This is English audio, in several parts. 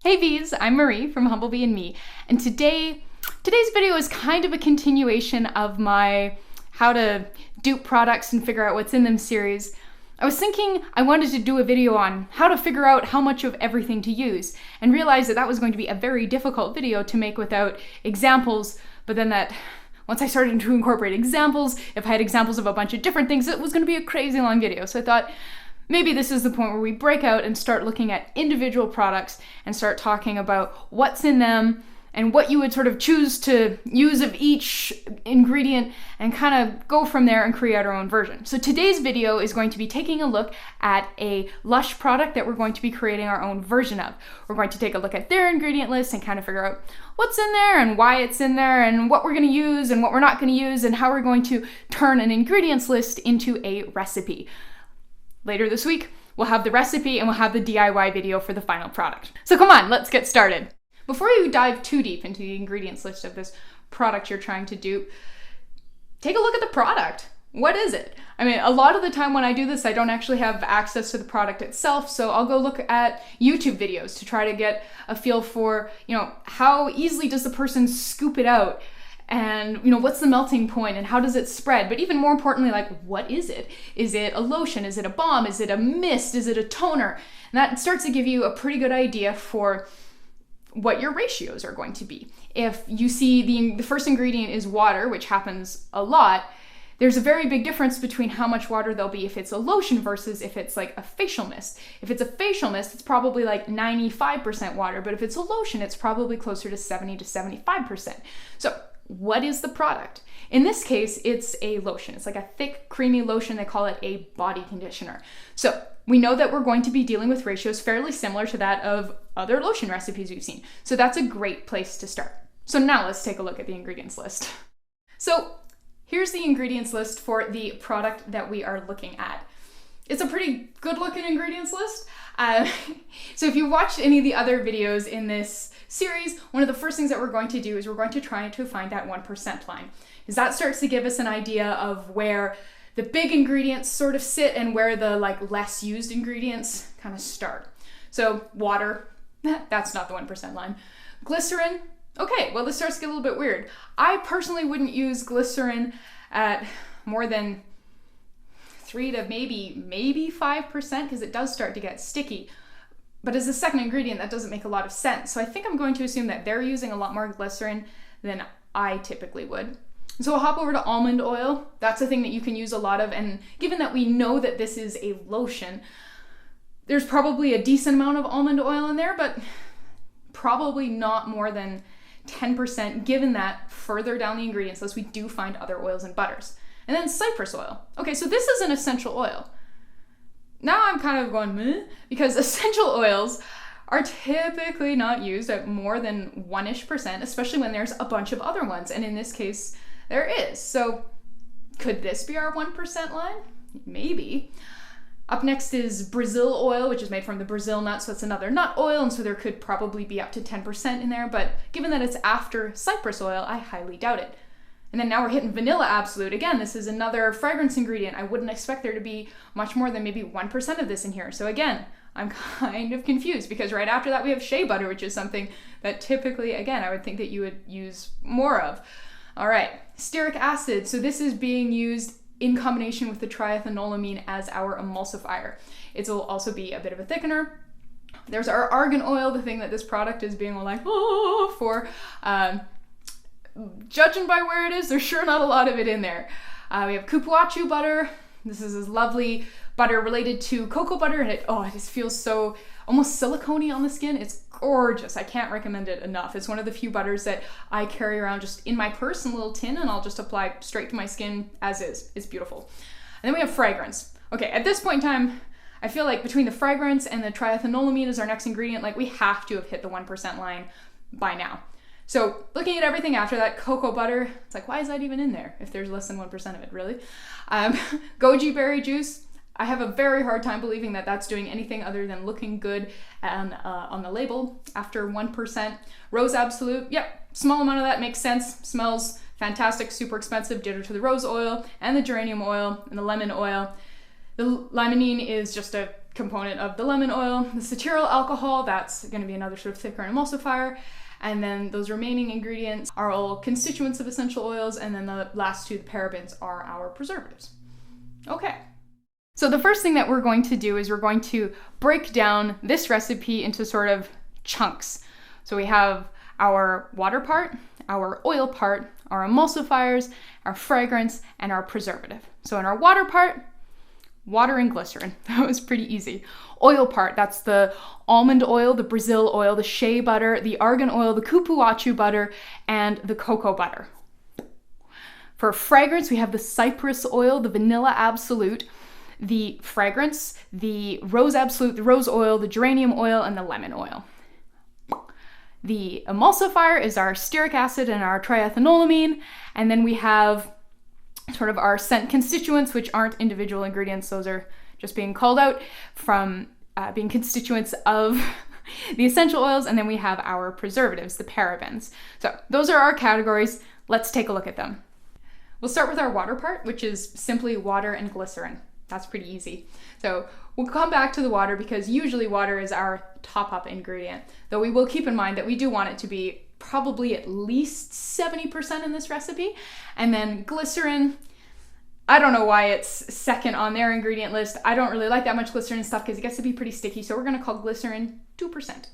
Hey bees, I'm Marie from Humblebee and Me, and today's video is kind of a continuation of my how to dupe products and figure out what's in them series. I was thinking I wanted to do a video on how to figure out how much of everything to use, and realized that that was going to be a very difficult video to make without examples, but then once I started to incorporate examples, if I had examples of a bunch of different things, it was going to be a crazy long video. So I thought, maybe this is the point where we break out and start looking at individual products and start talking about what's in them and what you would sort of choose to use of each ingredient and kind of go from there and create our own version. So today's video is going to be taking a look at a Lush product that we're going to be creating our own version of. We're going to take a look at their ingredient list and kind of figure out what's in there and why it's in there and what we're going to use and what we're not going to use and how we're going to turn an ingredients list into a recipe. Later this week, we'll have the recipe and we'll have the DIY video for the final product. So come on, let's get started. Before you dive too deep into the ingredients list of this product you're trying to dupe, take a look at the product. What is it? I mean, a lot of the time when I do this, I don't actually have access to the product itself, so I'll go look at YouTube videos to try to get a feel for, how easily does the person scoop it out? And, what's the melting point and how does it spread? But even more importantly, what is it? Is it a lotion? Is it a balm? Is it a mist? Is it a toner? And that starts to give you a pretty good idea for what your ratios are going to be. If you see the first ingredient is water, which happens a lot, there's a very big difference between how much water there'll be if it's a lotion versus if it's like a facial mist. If it's a facial mist, it's probably like 95% water, but if it's a lotion, it's probably closer to 70 to 75%. So what is the product? In this case, it's a lotion. It's like a thick, creamy lotion. They call it a body conditioner. So we know that we're going to be dealing with ratios fairly similar to that of other lotion recipes we've seen. So that's a great place to start. So now let's take a look at the ingredients list. So here's the ingredients list for the product that we are looking at. It's a pretty good looking ingredients list. So if you watched any of the other videos in this series, one of the first things that we're going to do is we're going to try to find that 1% line, because that starts to give us an idea of where the big ingredients sort of sit and where the less used ingredients kind of start. So water, that's not the 1% line. Glycerin, okay, well this starts to get a little bit weird. I personally wouldn't use glycerin at more than 3 to maybe 5% because it does start to get sticky. But as a second ingredient, that doesn't make a lot of sense. So I think I'm going to assume that they're using a lot more glycerin than I typically would. So we'll hop over to almond oil. That's a thing that you can use a lot of. And given that we know that this is a lotion, there's probably a decent amount of almond oil in there, but probably not more than 10%, given that further down the ingredients list, we do find other oils and butters. And then cypress oil. Okay, so this is an essential oil. Now I'm kind of going, meh, because essential oils are typically not used at more than 1-ish%, especially when there's a bunch of other ones. And in this case, there is. So could this be our 1% line? Maybe. Up next is Brazil oil, which is made from the Brazil nut, so it's another nut oil, and so there could probably be up to 10% in there, but given that it's after cypress oil, I highly doubt it. And then now we're hitting vanilla absolute. Again, this is another fragrance ingredient. I wouldn't expect there to be much more than maybe 1% of this in here. So again, I'm kind of confused because right after that we have shea butter, which is something that typically, again, I would think that you would use more of. All right, stearic acid. So this is being used in combination with the triethanolamine as our emulsifier. It will also be a bit of a thickener. There's our argan oil, the thing that this product is being for. Judging by where it is, there's sure not a lot of it in there. We have cupuacu butter. This is this lovely butter related to cocoa butter, and it just feels so almost silicone-y on the skin. It's gorgeous. I can't recommend it enough. It's one of the few butters that I carry around just in my purse in a little tin, and I'll just apply straight to my skin as is. It's beautiful. And then we have fragrance. Okay, at this point in time, I feel like between the fragrance and the triethanolamine as our next ingredient, we have to have hit the 1% line by now. So looking at everything after that, cocoa butter, it's why is that even in there if there's less than 1% of it, really? Goji berry juice, I have a very hard time believing that that's doing anything other than looking good on the label after 1%. Rose absolute, yep, small amount of that makes sense, smells fantastic, super expensive, ditto to the rose oil and the geranium oil and the lemon oil. The limonene is just a component of the lemon oil, the cetyl alcohol, that's going to be another sort of thickener and emulsifier. And then those remaining ingredients are all constituents of essential oils, and then the last two, the parabens, are our preservatives. Okay. So the first thing that we're going to do is we're going to break down this recipe into sort of chunks. So we have our water part, our oil part, our emulsifiers, our fragrance, and our preservative. So in our water part, water and glycerin. That was pretty easy. Oil part, that's the almond oil, the Brazil oil, the shea butter, the argan oil, the cupuacu butter, and the cocoa butter. For fragrance, we have the cypress oil, the vanilla absolute, the fragrance, the rose absolute, the rose oil, the geranium oil, and the lemon oil. The emulsifier is our stearic acid and our triethanolamine, and then we have sort of our scent constituents, which aren't individual ingredients. Those are just being called out from being constituents of the essential oils, and then we have our preservatives, the parabens. So those are our categories. Let's take a look at them. We'll start with our water part, which is simply water and glycerin. That's pretty easy. So we'll come back to the water because usually water is our top-up ingredient, though we will keep in mind that we do want it to be probably at least 70% in this recipe. And then glycerin, I don't know why it's second on their ingredient list. I don't really like that much glycerin stuff because it gets to be pretty sticky, so we're gonna call glycerin 2%.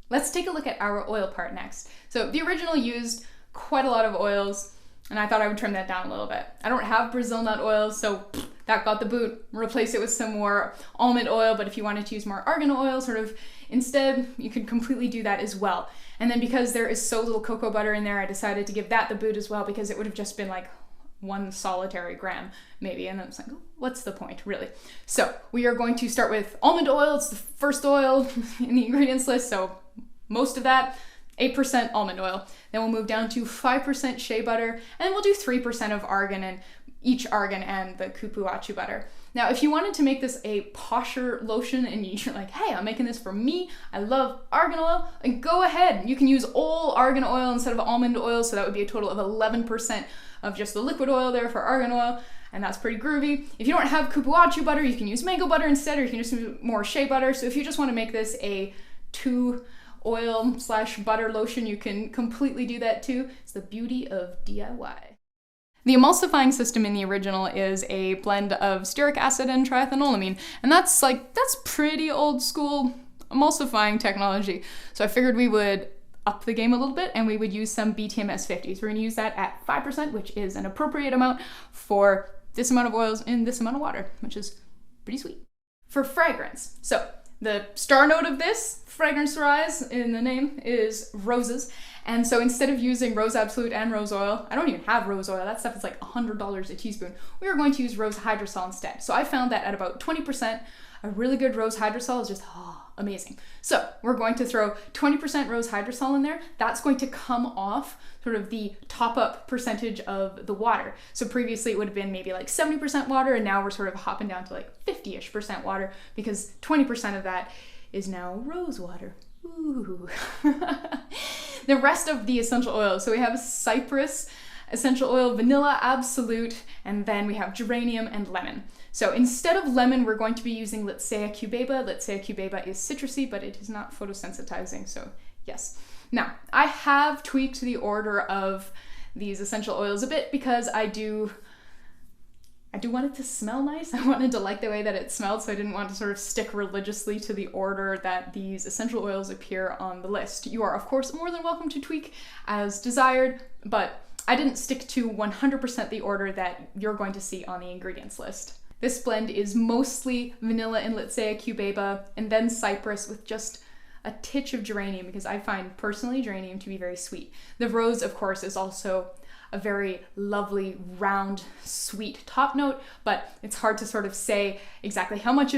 Let's take a look at our oil part next. So the original used quite a lot of oils, and I thought I would trim that down a little bit. I don't have Brazil nut oil, so that got the boot. Replace it with some more almond oil, but if you wanted to use more argan oil sort of instead, you could completely do that as well. And then because there is so little cocoa butter in there, I decided to give that the boot as well because it would have just been like one solitary gram maybe, and then it's like, oh, what's the point really? So we are going to start with almond oil. It's the first oil in the ingredients list, so most of that, 8% almond oil. Then we'll move down to 5% shea butter, and we'll do 3% of argan, and each argan and the cupuacu butter. Now, if you wanted to make this a posher lotion and you're like, hey, I'm making this for me, I love argan oil, and go ahead. You can use all argan oil instead of almond oil, so that would be a total of 11% of just the liquid oil there for argan oil, and that's pretty groovy. If you don't have cupuacu butter, you can use mango butter instead, or you can just use more shea butter. So if you just want to make this a 2 oil/butter lotion, you can completely do that too. It's the beauty of DIY. The emulsifying system in the original is a blend of stearic acid and triethanolamine, and that's pretty old school emulsifying technology. So I figured we would up the game a little bit and we would use some BTMS 50s. We're going to use that at 5%, which is an appropriate amount for this amount of oils in this amount of water, which is pretty sweet. For fragrance, so the star note of this, fragrance rise in the name, is roses. And so instead of using rose absolute and rose oil, I don't even have rose oil, that stuff is like $100 a teaspoon, we are going to use rose hydrosol instead. So I found that at about 20%, a really good rose hydrosol is just amazing. So we're going to throw 20% rose hydrosol in there. That's going to come off sort of the top up percentage of the water. So previously it would have been maybe like 70% water, and now we're sort of hopping down to like 50-ish% water because 20% of that is now rose water. Ooh. The rest of the essential oils. So we have cypress, essential oil, vanilla absolute, and then we have geranium and lemon. So instead of lemon, we're going to be using litsea cubeba. Litsea cubeba is citrusy, but it is not photosensitizing, so yes. Now, I have tweaked the order of these essential oils a bit because I do want it to smell nice. I wanted to like the way that it smelled, so I didn't want to sort of stick religiously to the order that these essential oils appear on the list. You are, of course, more than welcome to tweak as desired, but I didn't stick to 100% the order that you're going to see on the ingredients list. This blend is mostly vanilla and litsea cubeba, and then cypress with just a titch of geranium, because I find personally geranium to be very sweet. The rose, of course, is also a very lovely, round, sweet top note, but it's hard to sort of say exactly how much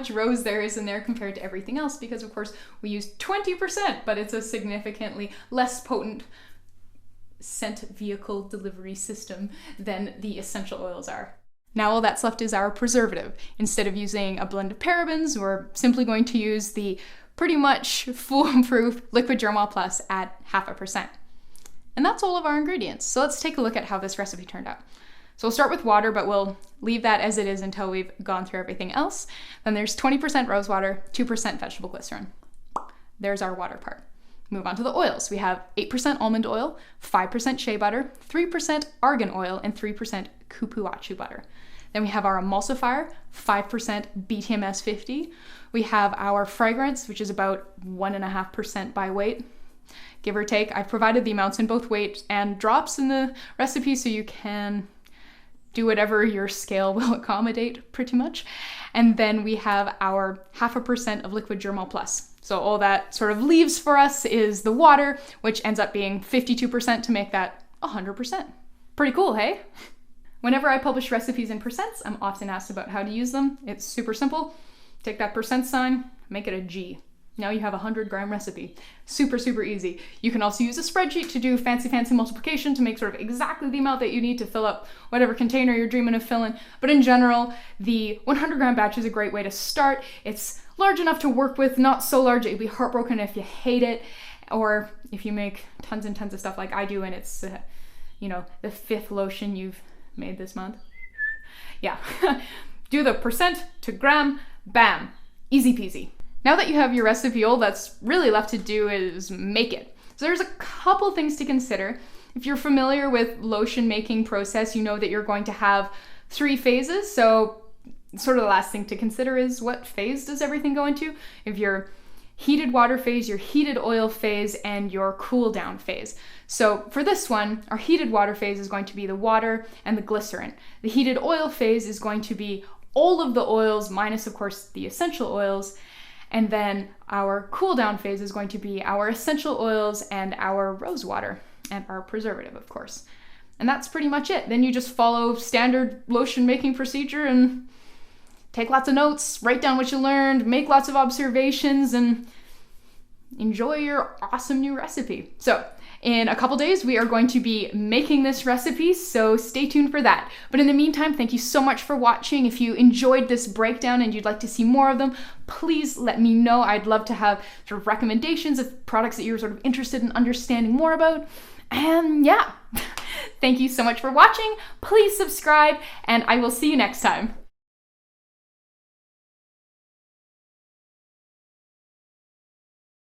rose there is in there compared to everything else, because of course we use 20%, but it's a significantly less potent scent vehicle delivery system than the essential oils are. Now all that's left is our preservative. Instead of using a blend of parabens, we're simply going to use the pretty much foolproof liquid germall plus at 0.5%. And that's all of our ingredients. So let's take a look at how this recipe turned out. So we'll start with water, but we'll leave that as it is until we've gone through everything else. Then there's 20% rose water, 2% vegetable glycerin. There's our water part. Move on to the oils. We have 8% almond oil, 5% shea butter, 3% argan oil, and 3% cupuacu butter. Then we have our emulsifier, 5% BTMS 50. We have our fragrance, which is about 1.5% by weight, give or take. I've provided the amounts in both weight and drops in the recipe so you can do whatever your scale will accommodate, pretty much. And then we have our 0.5% of liquid germall plus. So all that sort of leaves for us is the water, which ends up being 52% to make that 100%. Pretty cool, hey? Whenever I publish recipes in percents, I'm often asked about how to use them. It's super simple. Take that percent sign, make it a G. Now you have a 100-gram recipe. Super, super easy. You can also use a spreadsheet to do fancy multiplication to make sort of exactly the amount that you need to fill up whatever container you're dreaming of filling. But in general, the 100-gram batch is a great way to start. It's large enough to work with, not so large that you'd be heartbroken if you hate it, or if you make tons and tons of stuff like I do and it's, the 5th lotion you've made this month. Yeah. Do the percent to gram, bam, easy peasy. Now that you have your recipe, all that's really left to do is make it. So there's a couple things to consider. If you're familiar with lotion making process, you know that you're going to have 3 phases. So sort of the last thing to consider is what phase does everything go into? If your heated water phase, your heated oil phase, and your cool down phase. So for this one, our heated water phase is going to be the water and the glycerin. The heated oil phase is going to be all of the oils minus, of course, the essential oils. And then our cool down phase is going to be our essential oils and our rose water and our preservative, of course. And that's pretty much it. Then you just follow standard lotion making procedure and take lots of notes, write down what you learned, make lots of observations, and enjoy your awesome new recipe. So in a couple days, we are going to be making this recipe, so stay tuned for that. But in the meantime, thank you so much for watching. If you enjoyed this breakdown and you'd like to see more of them, please let me know. I'd love to have sort of recommendations of products that you're sort of interested in understanding more about. And yeah, thank you so much for watching. Please subscribe, and I will see you next time.